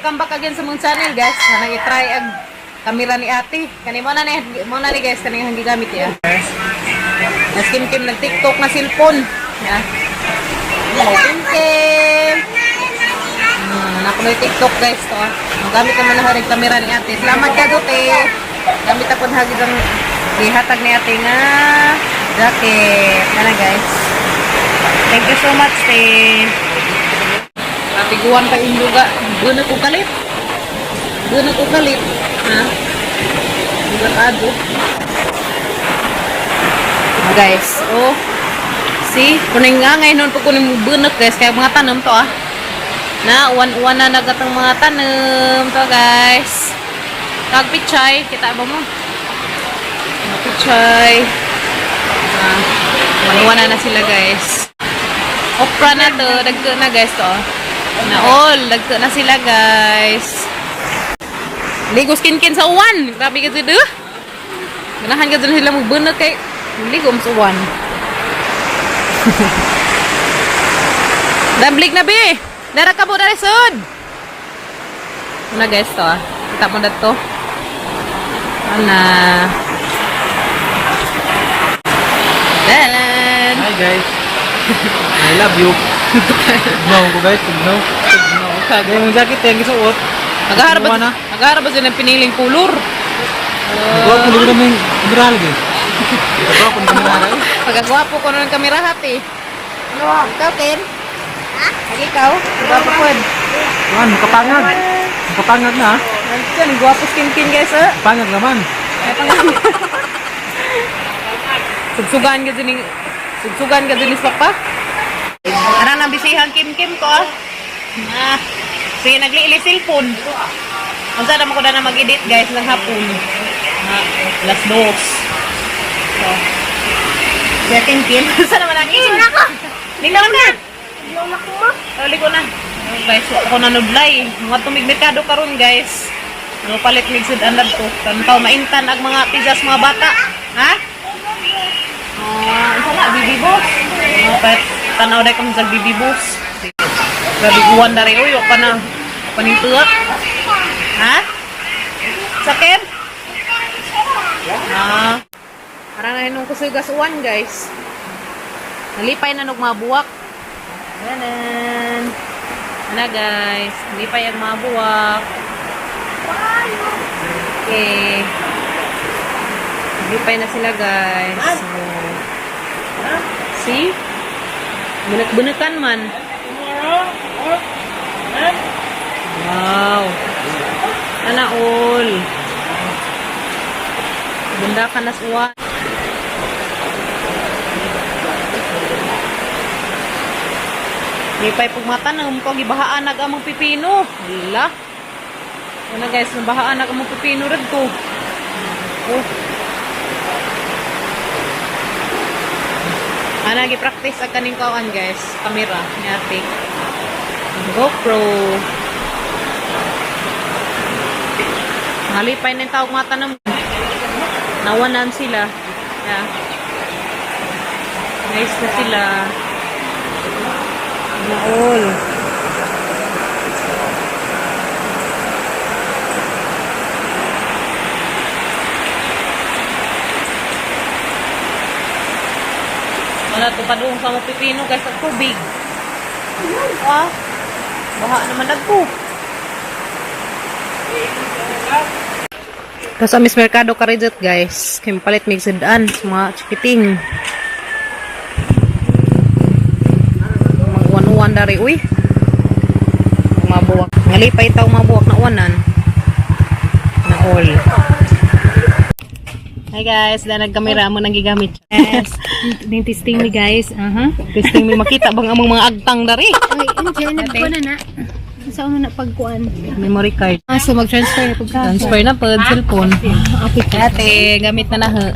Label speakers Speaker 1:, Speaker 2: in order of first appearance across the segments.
Speaker 1: welcome back again sa mong channel guys. Hanang i-try ang kamera ni ate. Kani mo na ni guys, kani ang gigamit ya. Na Kim nag-TikTok na cellphone. Ya. Kim. Nakuloy TikTok guys to. Ang gamit naman na rin kamera ni ate. Salamat ka dote. Gamit ako na hagigang ihatag ni ate nga jacket. Kana guys. Thank you so much te. Tiguan pa induga. Guna ko kalit. Ha? Delikado. Guys, oh. See, kuning nga ngayon nun po kuning bunot guys. Kaya mga tanong to ah. Na, uwan-uwan na nagatang mga tanong to guys. Kagpichay. Kita ba mo? Pichay. Uwan-uwan na sila guys. Okra na to. Dagto na guys to. Na all, dagto na sila guys. Ligo skin sa uwan. Grabe ka dito. Ganahan ka dito sila magbunot kay ligo sa uwan. Dablig na be. Dara ka po dari sud. Una guys to ah. Kita mo dito. Ana. Dalan.
Speaker 2: Hi guys. I love you. Tignaw ko guys, tignaw. Kagay mong jacket yung isuot.
Speaker 1: Naghaharap ba sila ng piniling kulor?
Speaker 2: Gwapo ko naman yung kamera lagi. Gwapo ng kamera lagi.
Speaker 1: Pagkagwapo ko ng kamera hati. Ano? Ikaw, Ken? Ha? Ikaw? Gwapo ko.
Speaker 2: Yan, makapangag. Makapangag na.
Speaker 1: Yan, gwapo skin guys ha?
Speaker 2: Pangag naman.
Speaker 1: Sugsugan ka din ispak pa? Arang nang bisihang Kim ko ah. Sige, nagli-ili cellphone. Ang sana naman ko na mag-edit guys ng hapon. Las dos. So. Kaya Kim. Saan naman ang isin? Ligaw na! Ligaw na. Guys, ako na nublay. Mga tumig-merkado karon guys. Ano palit migsud andad to. Tantaw maintan ang mga pizzas mga bata. Ha? Isa na, Bibi Boss. Tanaw dahil kami sa Bibi Boss. Grabe uwan dari. Uy, wak pa na. Paningtuak. Ha? Sakit? Parang na hinong kusugas uwan, guys. Nalipay na nagmabuwak. Ganan. Ano, guys? Nalipay ang mabuwak. Okay. Nalipay na sila, guys. So, see? Bunak-bunakan man. Wow. Sana all. Bunda ka na suwa. Di pa'y pagmata na ko gibahaan nag amang pipino. Hala. Ano guys, nabahaan nag amang pipino red ko. Oh. Ana gi-practice ang kaning kawan guys, camera ni ate. GoPro. Nalipay na yung tawag mata ng nawanan sila. Yeah. Nice na sila. All. Wala ito pa doon sa mga pipino guys at tubig. Ah, baha naman nagpo. Tapos amis merkado karidot guys. Kimpalit migsidaan sa mga chikiting. Mga uwan-uwan dari. Uy. Mabuwak. Ngalipay itaw mabuwak na uwanan. Na all. Hi guys, dahil nagkamera mo nang gigamit. Yes.
Speaker 3: Testing mi guys.
Speaker 1: Testing mi makita bang among mga agtang dari.
Speaker 3: Ay, enjoy na ko na. Sa una na pagkuan.
Speaker 1: Memory card.
Speaker 3: So mag-transfer na pagka.
Speaker 1: Transfer na pod cellphone.
Speaker 3: Okay.
Speaker 1: Ate, gamit na na.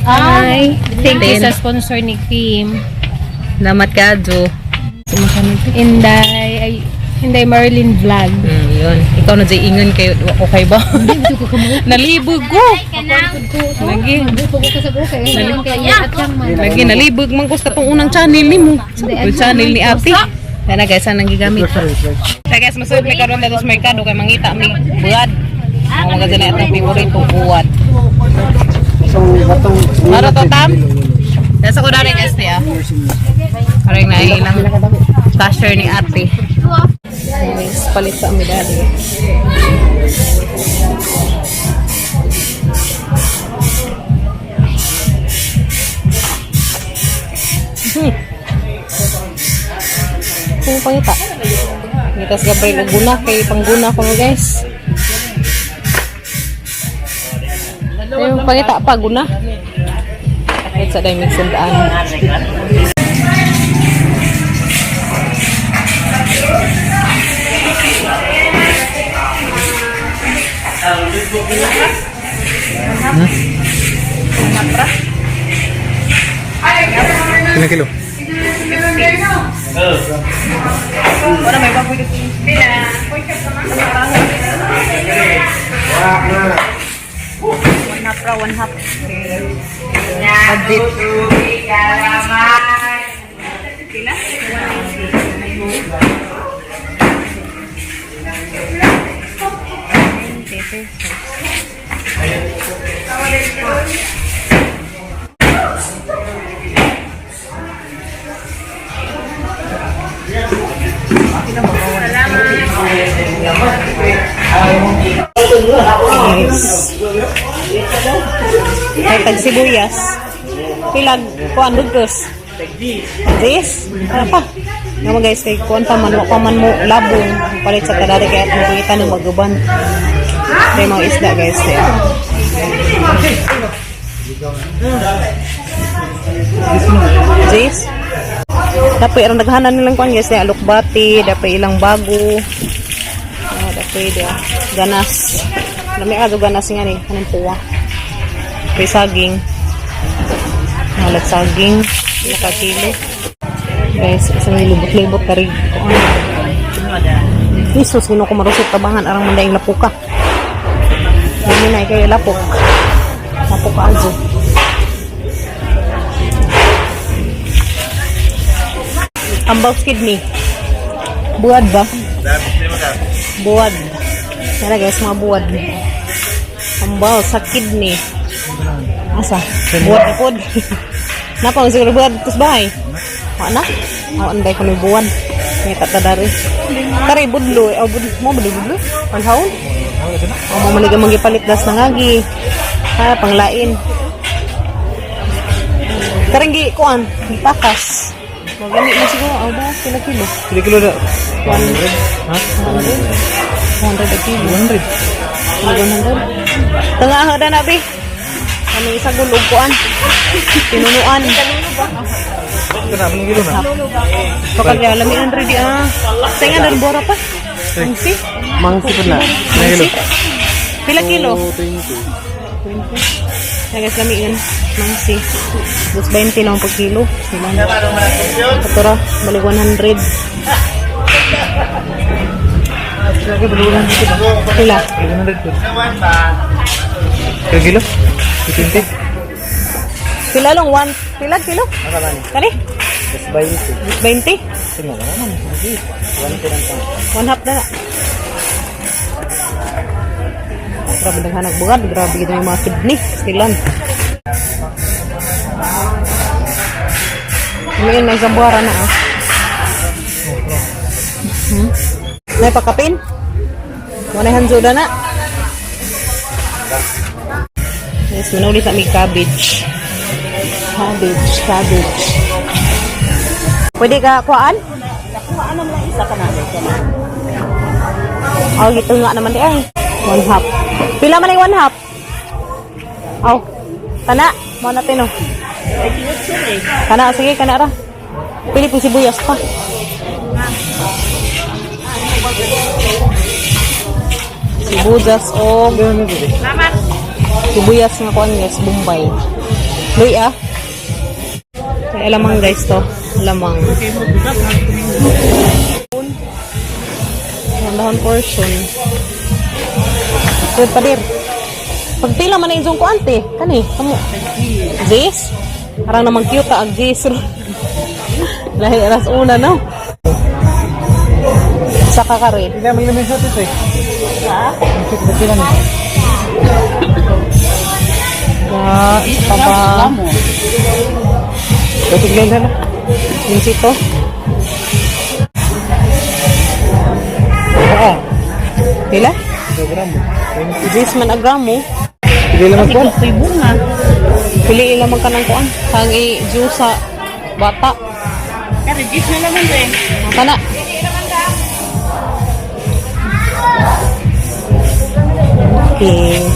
Speaker 3: Hi. Thank you sa sponsor ni Kim.
Speaker 1: Salamat ka, Jo.
Speaker 3: Inday Marilyn Vlog.
Speaker 1: Yun. Ikaw na dyan ingon kayo. Okay ba? Nalibog ko. Lagi. Lagi nalibog man ko sa itong unang channel ni mo. Sa channel ni ate. Kaya na guys, saan nang gigamit? Kaya guys, masud mi karon dito sa merkado kay mangita mi buwad. Ang mga ganyan atong favorite buwad.
Speaker 2: So, batong...
Speaker 1: Maro to tam. Dasa ko dari guys niya. Kareng na ilang cashier ni ate. Guys, palit sa mi dari. Kung pangita. Mitas Gabriel og guna kay pangguna ko guys. Yung pangita pa guna. Kahit sa dahil sundaan.
Speaker 2: Ilang kilo?
Speaker 1: Wala may baboy dito. One half. Budget. Pila? 190 pesos. Nice. Ay, tag sibuyas. Pilag, kuan dugtos. This? Ano pa? Naman guys, kay kuan pa man mo labong. Palit sa kadari kaya at makikita ng maguban. Ito yung mga isda guys. This? Dapat ang naghahanan nilang kuan guys. Alukbati, dapat ilang bago. Dapat ganas. Lami ato ganas nga ni. Anong puwa? May saging. Halat saging. Nakakilo. Guys, isang nilibot-libot ka rin. Jesus, sino ko marusot tabangan. Arang mandaing lapuka. Hindi na kayo lapok. Lapuka azo. Ambaw kidney. Buwad ba? Buwad. Yan guys, mga buwad. Ambaw sa kidney. Asa? Buwad na pod. Napang siguro buwad tos bahay. Wala na? Anday ko may buwad. May tatadari. Tari budlo. Mo budlo? Panghawon? Mo manigang magipalit das na ngagi. Panglain. Karanggi kuan, gipakas. Magani na siguro, ba? Kila kilo?
Speaker 2: Kilo kilo na?
Speaker 1: 100.
Speaker 2: Ha?
Speaker 1: 100 a kilo. 100. Tengah na nabi. Kami isa gulog kuan. Pinunuan.
Speaker 2: Kenapa kilo na?
Speaker 1: Pakagya, lamian ready Saya dan bora pa. Mangsi?
Speaker 2: Mangsi pun na.
Speaker 1: Mangsi? Pila kilo?
Speaker 2: 20.
Speaker 1: Ya guys, lamian. Mangsi. Terus 20 lang per kilo. Katura, balik 100.
Speaker 2: Lagi berbulan dikit.
Speaker 1: Pila?
Speaker 2: 100 pun. Kilo? 20.
Speaker 1: Pila lang? Pila kilo?
Speaker 2: Apa ba ni?
Speaker 1: Kani?
Speaker 2: Mas 20.
Speaker 1: 20?
Speaker 2: Tingnan mo naman. 20 lang pa.
Speaker 1: One half na. Grabe ng hanap buwan. Grabe gito yung mga kidney. Stilan. Ngayon may isang buwara na May pakapin? Manay hanjuda na. Yes, manuli sa may cabbage. Cabbage. Pwede ka kuhaan? Kuhaan naman isa ka natin. Oh, gitu nga naman di ay. 1 half. Pila man ay 1 half? Oh. Kana, mo natin oh. Kana, sige, kana ra. Pili po sibuyas pa. Sibuyas o sibuyas nga kuan guys, Bombay. Luy Ay, alamang guys to. Alamang. Dahon portion. Good pa dir. Pagpila man na yung kuante. Kani, kamu. This? Parang naman cute ang this. Lahi aras una no. Isa ka kare.
Speaker 2: Hindi mo lamin sa ito eh.
Speaker 1: Ha?
Speaker 2: Masuk ba sila niya?
Speaker 1: Papa.
Speaker 2: Batik lang na.
Speaker 1: Yung sito.
Speaker 2: Oo.
Speaker 1: Pila?
Speaker 2: 2 gramo.
Speaker 1: Jis man agramo.
Speaker 2: Hindi lang
Speaker 1: Kasi
Speaker 2: magkuhan.
Speaker 1: kapoy bunga. Piliin naman ka ng kuan. Kang i-juice sa bata. Pero jis na naman rin. Kana. Okay.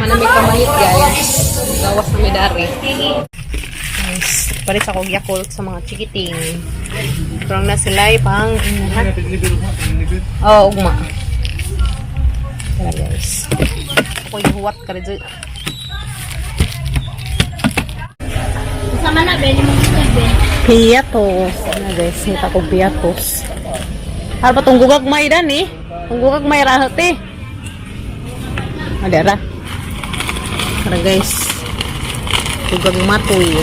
Speaker 1: Manamig kamahit guys. Gawas na medari. Guys, pares ako Yakult sa mga chikiting. Kurang na sila pang oh, ugma. Kaya guys. Ako ihuwat ka rin dyan.
Speaker 3: Sama na, Ben.
Speaker 1: Piatos. Ano guys, nita ko piatos. Ano ba itong gugagmay dan eh? Itong gugagmay rahat eh. Ada ra. Para guys. Gugagmatoy.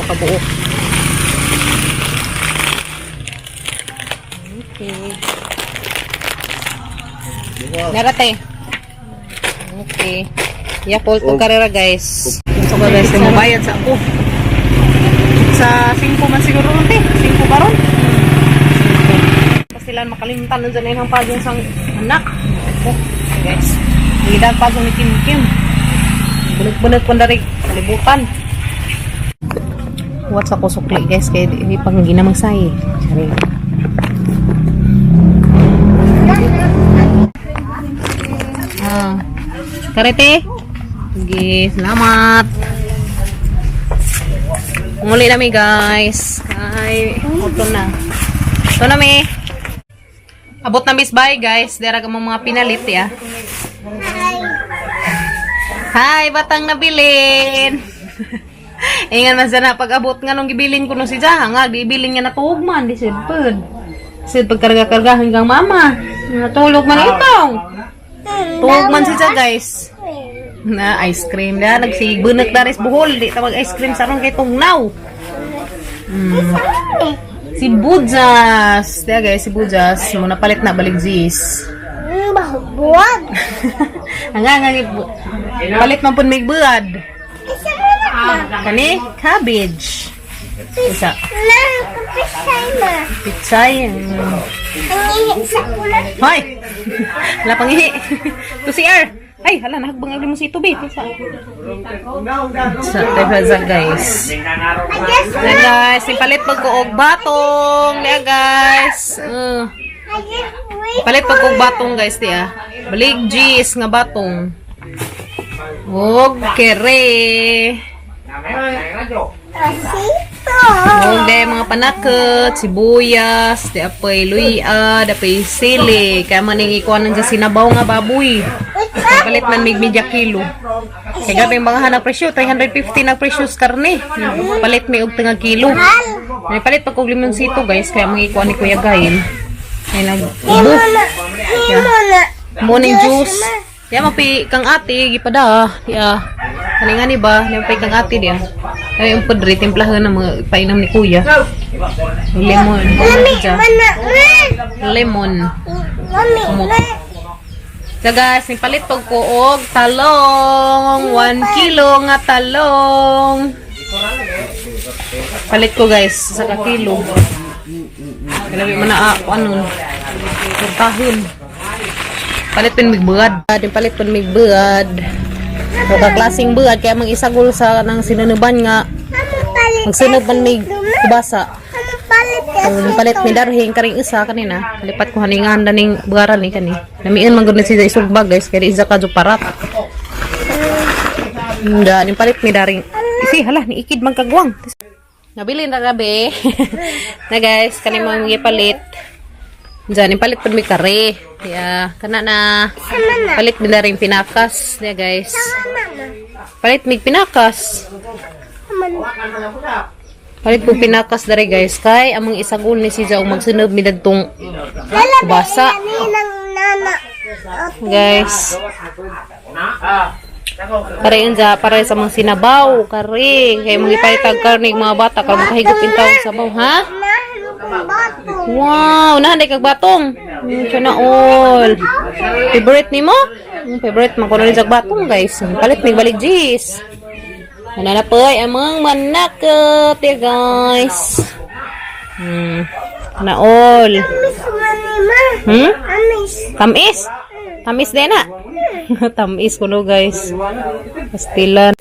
Speaker 1: Makabuo. Okay. Narate. Okay. Yakult o karera guys. So guys, mabayad sa ako. Sa 5 man siguro te. 5 ba ron? Kasi sila makalimutan na dyan ang pagong sang anak. Oh, guys. Hilidan pagong ni Kim Kim. Bunot-bunot po na rin. Kalibutan. What's ako sukli guys. Kaya hindi pang ginamang sahi. Sorry. Karete. Sige, salamat. Muli nami guys. Ay, ito na. Ito na mi. Abot na Miss Bye guys. Dara ka mga pinalit ya. Hi, batang nabilin. Ingan man sana pag abot nga nung gibilin ko no si Jaha nga. Gibilin nga natugman. Di sidpud. Sid pagkarga-karga hanggang mama. Natulog man itong. Tuwag man siya guys. Na ice cream na. Nagsibunak na rin buhol. Di tawag ice cream sa ron kay tungnaw. Si Bujas. Diya guys, si Bujas. Muna palit na balik jis.
Speaker 3: Buwag.
Speaker 1: Hanga. Palit man po may buad. Kani? Cabbage. Isa.
Speaker 3: Pisay na.
Speaker 1: Pitsay.
Speaker 3: Ang ihi sa kulat.
Speaker 1: Hoy! Wala pang ihi. To si R. Ay, hala, nahagbang agli mo si Tubi. Sa tefaza, guys. Yan, guys. Ipalit pag ko og batong. Yan, guys. Palit pag ko og batong, guys. Diya. Balik G's nga batong. Og kere.
Speaker 3: Asito.
Speaker 1: Og de mga panakot, sibuyas, di apay luya, di apay sili. Kaya maning ikuan ng sinabaw nga baboy. Palit man mig media kilo. Kaya gabi mga hanang presyo, 350 na presyo sa karne. Palit may og tanga kilo. May palit pag og limonsito guys, kaya mga ikuan ni Kuya Gain. Ay nag-ubo. Morning juice. Kaya mapi kang ate, gipada. Kaya, kaninga ni ba? Mapi kang ate diya. Kaya yung padre, timplahan ng mga painam ni Kuya. Lemon. Lemon. So guys, nipalit pag ko og talong. 1 kilo nga talong. Palit ko guys, sa kilo. Kalabi man na ano, tahon. Palit pin mig buad. Palit pin mig buad. So kaklasing buad kaya mang isagol sa nang sinunuban nga. Magsunod man mig kubasa. Palit mi darhing karing isa kanina. Lipat ko haningan daning bugaran ni kani. Namiin man gud na siya isugbag guys kaya isa ka jo parat. Nda ni palit mi daring. Isi hala ni ikid man kagwang. Nabili na gabi. Na guys, kani mo gipalit. Diyan, palit pa may kare. Kaya, kana na. Palit nila rin pinakas. Kaya guys. Palit may pinakas. Palit po pinakas na rin guys. Kay, amang isagul ni si Jao magsunod midagtong kubasa. Guys. Kare unja para sa mga sinabaw, kare kay mga ipalitag karnig mga bata kag makahigop intaw sa sabaw, ha? Wow, nahanday kag batong. Sana all. Favorite nimo? Favorite man ko rin sa batong, guys. Palit mig balik jis. Nananapoy amang manakot, ya guys. Na all. Tamis. Tamis din na. Tamis ko no, guys. Pastilan.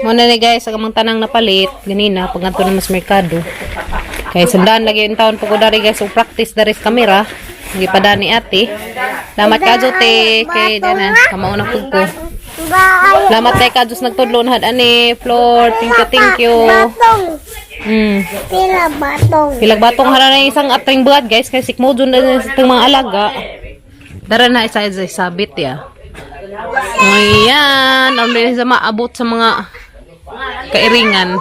Speaker 1: Muna ni guys, ang mga tanang napalit ganina pag ngadto na mas merkado. Kay sundaan lagi yung taon pag dari guys, so practice dari sa kamera. Hindi pa dani ate. Salamat ka jote kay dana kamauna pud ko. Salamat kay kadus nagtudlo na ani floor. Thank you. Pilag batong hara na isang atring buhat guys kay sikmo jud na sa mga alaga. Dara na isa sabit ya. Ayan, ang din sa maabot sa mga kairingan.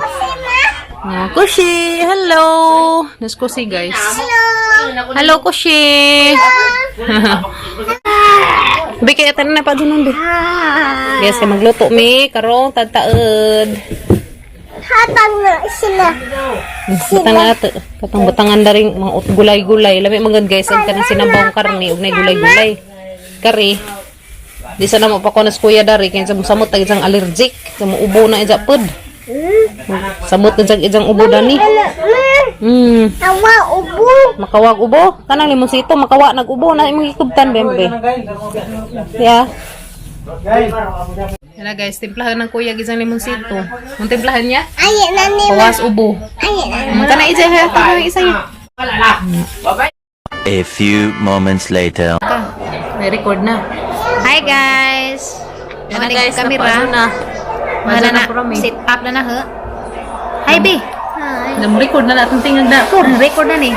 Speaker 1: Kushi, hello. Nas Kushi guys. Hello Kushi. Bikay atan na pa dun be. Yes, kay magluto mi karong tagtaed.
Speaker 3: Hatang na sila.
Speaker 1: Butang na ato. Katong butangan daring mga gulay-gulay. Lami magad guys, ang kanang sinabawang karne ug nay gulay-gulay. Kari. Di sana mo pa ko nas kuya dari kay samot tag isang allergic, umuubo na ija pud. Samot na jag ijang ubo dani.
Speaker 3: Awa ubo.
Speaker 1: Makawag ubo. Kanang limonsito makawa nag-ubo na imong ikubtan bembe. Ya. Yan guys, timplahan ng kuya gisang limonsito. Mong timplahan niya?
Speaker 3: Ayan na ni.
Speaker 1: Pawas ubo. Kana ija ha, tanang isa niya.
Speaker 4: A few moments later.
Speaker 1: May record na.
Speaker 3: Hi guys.
Speaker 1: Yan na guys,
Speaker 3: kamera.
Speaker 1: na.
Speaker 3: Mana na sit up na he. Hi B.
Speaker 1: Record na natin tingnan na.
Speaker 3: Record na ni.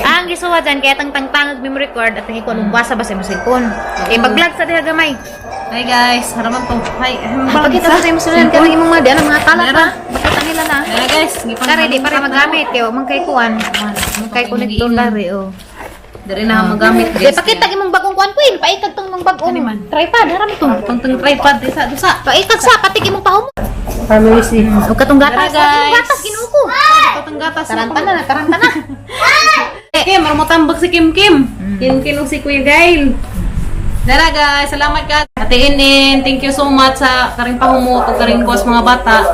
Speaker 3: Ang gisuwa dyan kaya tangtang mi record at ko nung basa basa mo cellphone. Eh pag-vlog sa diha gamay.
Speaker 1: Hi guys, haraman to. Hi.
Speaker 3: Pagkita sa musulan ka imong mga diyan mga kalat na. Bakit nila na?
Speaker 1: Yan na guys,
Speaker 3: Kare di para magamit kay man kay kuan. Man kay connector dari oh.
Speaker 1: Dari na magamit
Speaker 3: Di
Speaker 1: guys.
Speaker 3: pakita imong bagong kuan queen, paikag tong mong bagong tripod harami to.
Speaker 1: Tong tripod isa.
Speaker 3: Paikag sa patik imong pahom.
Speaker 1: Family sim.
Speaker 3: O katong gatas,
Speaker 1: Tara, guys.
Speaker 3: gatas kinuko.
Speaker 1: Tong gatas.
Speaker 3: Taranta na.
Speaker 1: Kim, maramo tambak si Kim. Kim ug si Kuya Gail. Dara guys, salamat ka. Ate Inin, thank you so much sa karing pahumot ug karing kos mga bata.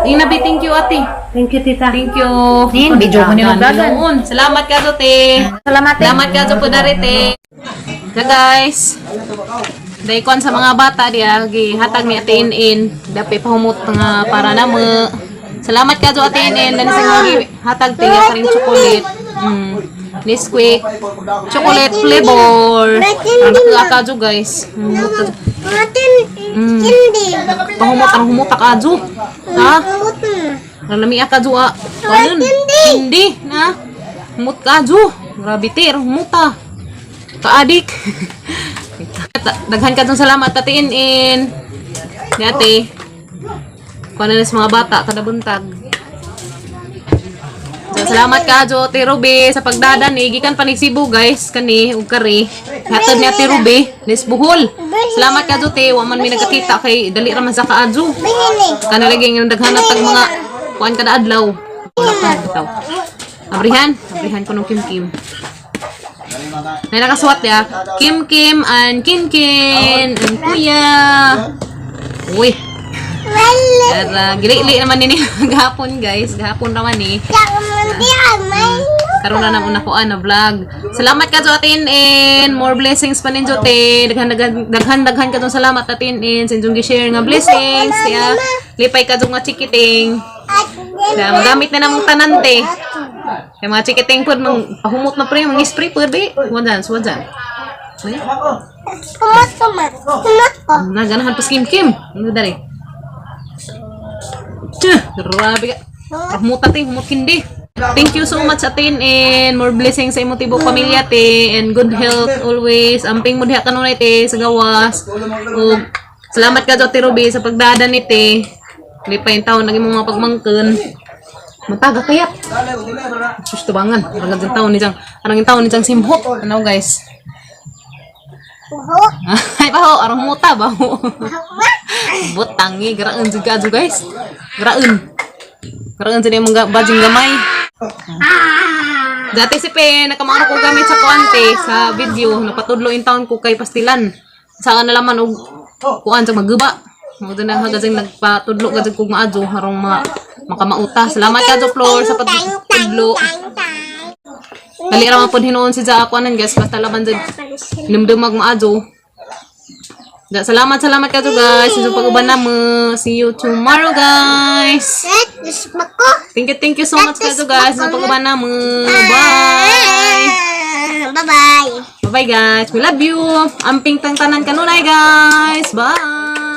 Speaker 1: Inabi, thank you ate. Thank you tita. Thank you.
Speaker 3: Nin, video mo ni vlogan.
Speaker 1: Salamat ka jote.
Speaker 3: Salamat.
Speaker 1: Salamat ka jo podarete. Ka guys. Daikon sa mga bata diya gihatag ni Ate Inin. Dapat pahumot nga para namo. Salamat ka jo Ate Inin dan sa hatag tiya karing chocolate. Nesquik chocolate flavor. Ang ka jo guys.
Speaker 3: Atin hindi.
Speaker 1: Pahumot ang humota ka jo. Ha? Nalami ka jo. Ano? Hindi na. Humot ka jo. Grabe tir humuta. Kaadik. Daghan ka dong salamat Ate Inin. Ni ate. Kuno na sa mga bata kada buntag. So, salamat ka jo Ate Ruby sa pagdadan ni gikan pa ni Cebu guys kani ug kari. Hatod ni Ate Ruby nis Bohol. Salamat ka jo te wa man mi nagkakita kay dali ra man sa kaadjo. Kana lagi ng daghan tag mga kuan kada adlaw. Wala pa bitaw. Abrihan ko nung Kim. May nakasuot ya. Kim and Kin and Kuya. Uy. Gili naman nini gahapon guys. Gahapon naman ni. Karon na naman ako na vlog. Salamat ka jo Ate Inin. More blessings pa ninyo te. Daghan ka jo salamat Ate Inin. Sa inyong gi-share nga blessings. Ya. Lipay ka jo nga chikiting. Na magamit na namong tanan te. Kaya mga chikiting po, pahumot na pre, mga spray po, be. Wadan.
Speaker 3: Kumot ko.
Speaker 1: Naganahan pa Kim. Ano dari? Grabe ka. Humot natin, humot kindi. Thank you so much Ate Inin. More blessings sa imong tibok pamilya te. And good health always. Amping mo diha kanunay te sa gawas. O, salamat ka Ate Ruby sa pagdadan ni te. Lipay yung taon, naging mga pagmangkin. Mataga kaya. Gusto bangan. Arang taon ni jang simhot. Ano guys? Ay, baho. Arang muta, baho. Butangi. Garaun juga, guys. Garaun. Garaun sila yung mga bajing gamay. Dati si Pe, nakamaro ko gamit sa kuante, sa video. Napatudlo in taon ko kay pastilan. Saka na laman, kuan sa magguba. Mga doon na hagazing nagpatudlo gazing kong maadyo. Harong makamauta. Salamat ka, Flor, sa patudlo. Dali raman po hinoon si Za ako anan guys. Basta laman dyan. Hinumdumag maadyo. Salamat ka guys. Sa pag-uban naman. See you tomorrow guys. Thank you so much ka guys. Sa pag-uban naman. Bye.
Speaker 5: Bye-bye.
Speaker 1: Bye guys. We love you. Amping tang tanan kanunay guys. Bye.